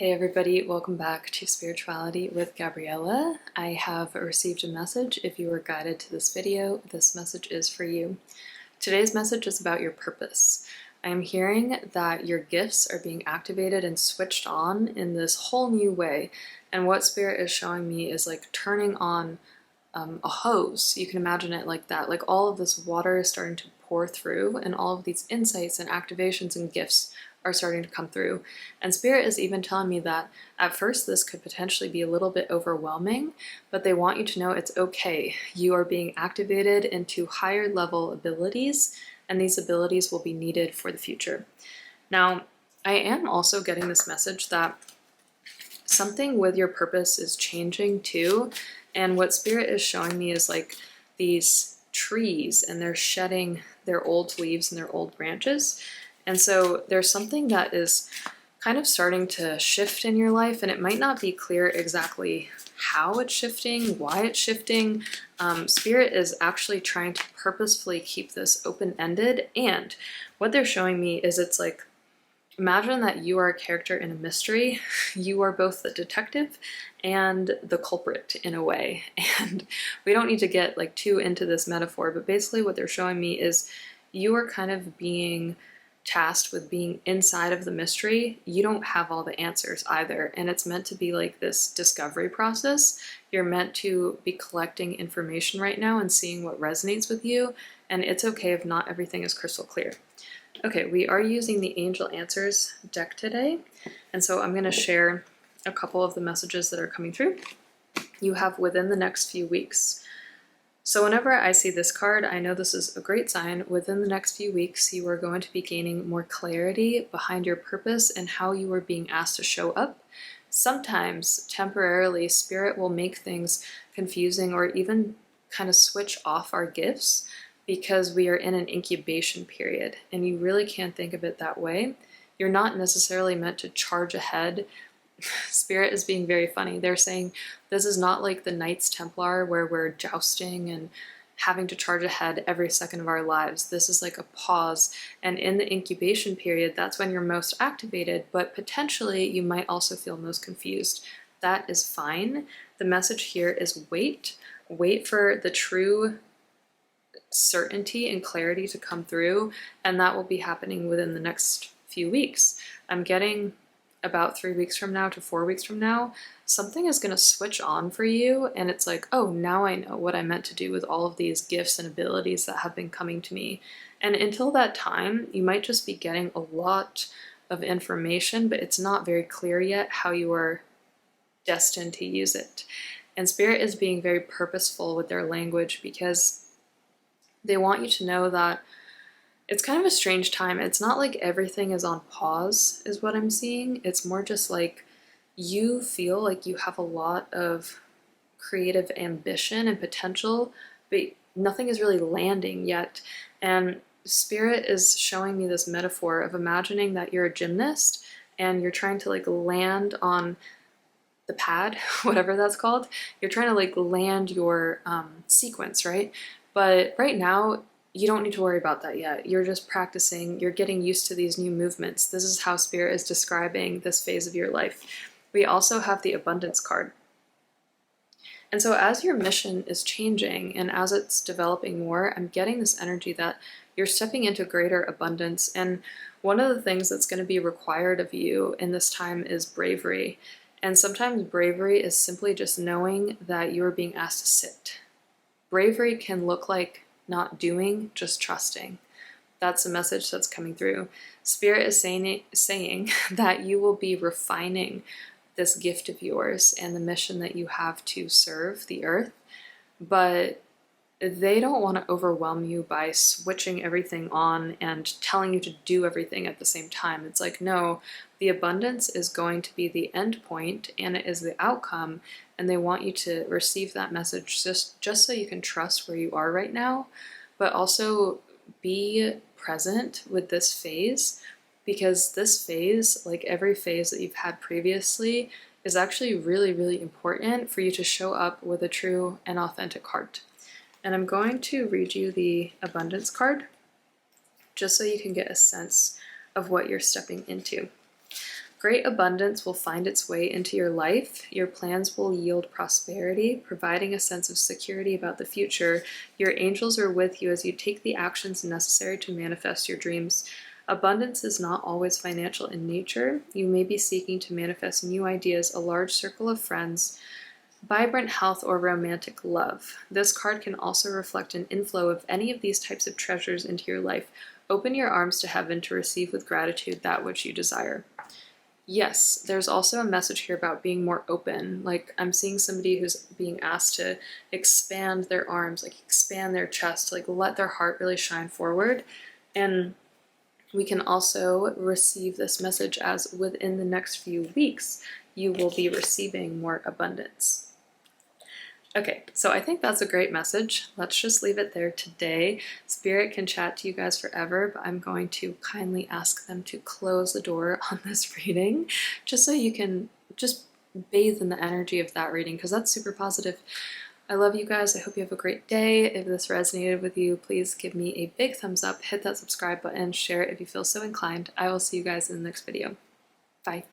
Hey everybody, welcome back to Spirituality with Gabriella. I have received a message. If you were guided to this video, this message is for you. Today's message is about your purpose. I am hearing that your gifts are being activated and switched on in this whole new way. And what Spirit is showing me is like turning on a hose. You can imagine it like that. Like all of this water is starting to pour through, and all of these insights and activations and gifts are starting to come through. And Spirit is even telling me that at first this could potentially be a little bit overwhelming, but they want you to know it's okay. You are being activated into higher level abilities, and these abilities will be needed for the future. Now, I am also getting this message that something with your purpose is changing too. And what Spirit is showing me is like these trees, and they're shedding their old leaves and their old branches. And so there's something that is kind of starting to shift in your life, and it might not be clear exactly how it's shifting, why it's shifting. Spirit is actually trying to purposefully keep this open-ended, and what they're showing me is it's like, imagine that you are a character in a mystery. You are both the detective and the culprit in a way. And we don't need to get like too into this metaphor, but basically what they're showing me is you are kind of being tasked with being inside of the mystery. You don't have all the answers either, and it's meant to be like this discovery process. You're meant to be collecting information right now and seeing what resonates with you, and it's okay if not everything is crystal clear. Okay, we are using the Angel Answers deck today, and so I'm going to share a couple of the messages that are coming through. You have within the next few weeks. So whenever I see this card, I know this is a great sign. Within the next few weeks, you are going to be gaining more clarity behind your purpose and how you are being asked to show up. Sometimes, temporarily, Spirit will make things confusing or even kind of switch off our gifts because we are in an incubation period, and you really can't think of it that way. You're not necessarily meant to charge ahead. Spirit is being very funny. They're saying this is not like the Knights Templar where we're jousting and having to charge ahead every second of our lives. This is like a pause, and in the incubation period, that's when you're most activated, but potentially you might also feel most confused. That is fine. The message here is wait. Wait for the true certainty and clarity to come through, and that will be happening within the next few weeks. I'm getting about 3 weeks from now to 4 weeks from now, something is going to switch on for you, and it's like, oh, now I know what I meant to do with all of these gifts and abilities that have been coming to me. And until that time, you might just be getting a lot of information, but it's not very clear yet how you are destined to use it. And Spirit is being very purposeful with their language because they want you to know that it's kind of a strange time. It's not like everything is on pause, is what I'm seeing. It's more just like you feel like you have a lot of creative ambition and potential, but nothing is really landing yet. And Spirit is showing me this metaphor of imagining that you're a gymnast and you're trying to like land on the pad, whatever that's called. You're trying to like land your sequence, right? But right now, you don't need to worry about that yet. You're just practicing, you're getting used to these new movements. This is how Spirit is describing this phase of your life. We also have the Abundance card. And so as your mission is changing and as it's developing more, I'm getting this energy that you're stepping into greater abundance. And one of the things that's going to be required of you in this time is bravery. And sometimes bravery is simply just knowing that you're being asked to sit. Bravery can look like not doing, just trusting. That's the message that's coming through. Spirit is saying that you will be refining this gift of yours and the mission that you have to serve the earth, but they don't want to overwhelm you by switching everything on and telling you to do everything at the same time. It's like, no, the abundance is going to be the end point and it is the outcome, and they want you to receive that message just so you can trust where you are right now, but also be present with this phase, because this phase, like every phase that you've had previously, is actually really, really important for you to show up with a true and authentic heart. And I'm going to read you the Abundance card just so you can get a sense of what you're stepping into. Great abundance will find its way into your life. Your plans will yield prosperity, providing a sense of security about the future. Your angels are with you as you take the actions necessary to manifest your dreams. Abundance is not always financial in nature. You may be seeking to manifest new ideas, a large circle of friends, vibrant health, or romantic love. This card can also reflect an inflow of any of these types of treasures into your life. Open your arms to heaven to receive with gratitude that which you desire. Yes, there's also a message here about being more open. Like, I'm seeing somebody who's being asked to expand their arms, like expand their chest, like let their heart really shine forward. And we can also receive this message as within the next few weeks, you will be receiving more abundance. Okay, so I think that's a great message. Let's just leave it there today. Spirit can chat to you guys forever, but I'm going to kindly ask them to close the door on this reading, just so you can just bathe in the energy of that reading, because that's super positive. I love you guys. I hope you have a great day. If this resonated with you, please give me a big thumbs up, hit that subscribe button, share it if you feel so inclined. I will see you guys in the next video. Bye.